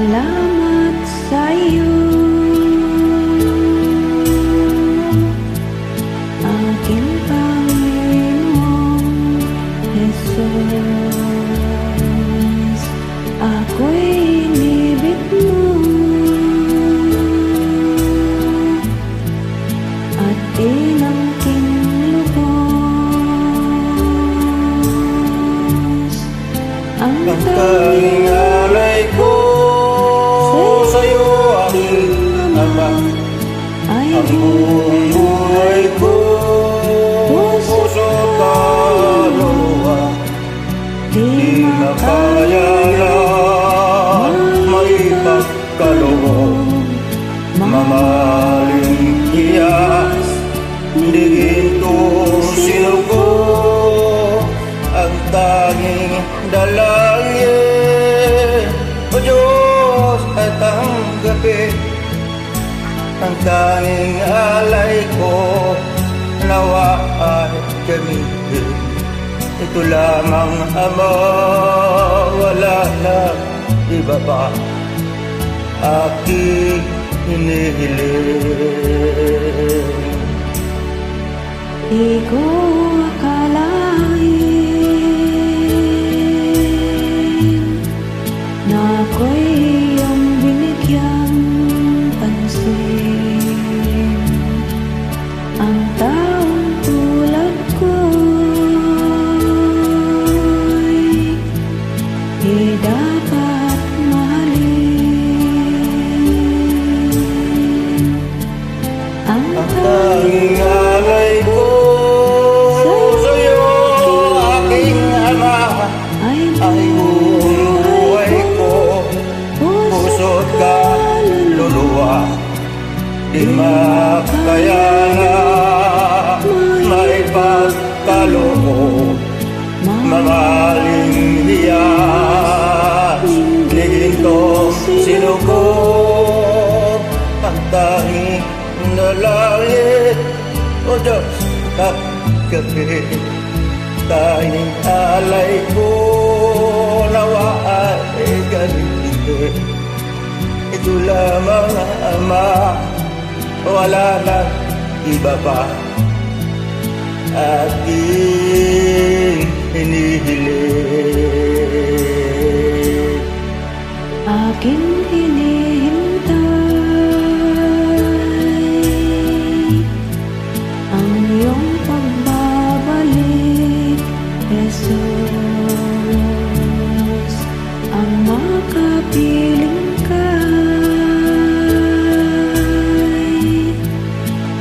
Salamat sa'yo, aking Panginoong Jesus. Ako'y inibig mo at inangking lubos ang tanging alay ko sa'yo, aking Ama. Ang buong buhay ko, puso't kaluluwa, di makaya lang maipagkaloob. Mamahaling hiyas, hindi ginto sinugo, ang tanging dalangin, O Diyos, ay tanggapin ang tanging alay ko, nawa ay gamitin. Ito lamang, Ama, wala na iba pa aking hinihiling. Di ko akalain na ako'y iyong binigyang pansin. Ang taong tulad ko'y di dapat mahalin. Ang tanging alay ko sa'yo, aking Ama, ay buong buhay ko, puso't kaluluwa, di makaya na maipagkaloob. Mamahaling hiyas, di ginto sinukob, ang tanging dalangin, O Diyos, tanggapin. Tanging alay ko, nawa ay gamitin. Ito lamang, Ama, wala na iba pa ating hinihiling. aking hinihintay ang iyong pagbabalik, Jesus. Ang makapiling ka'y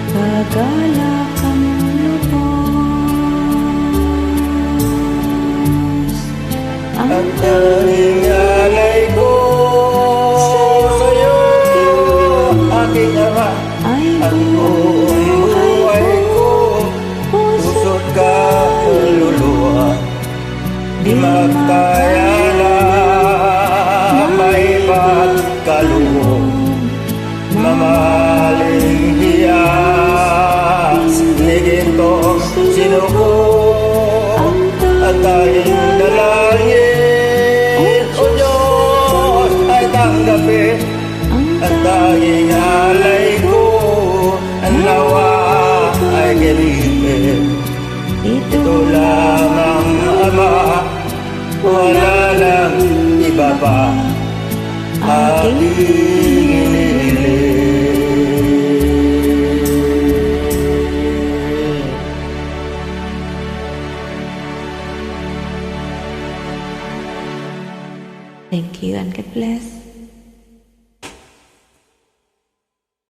kagalak ang lubos. Ang tanging alay ko sa'yo, aking Ama, ay ang buong buhay ko, puso't kaluluwa, di makaya na maipagkaloob. Mamahaling hiyas, di ginto sinuko, ang tanging dalangin, O Diyos, ay tanggapin. Ang tanging alay ko, ang nawa ay gamitin. Ito lamang, Ama, wala lang iba pa aking hinihiling. Thank you and God bless.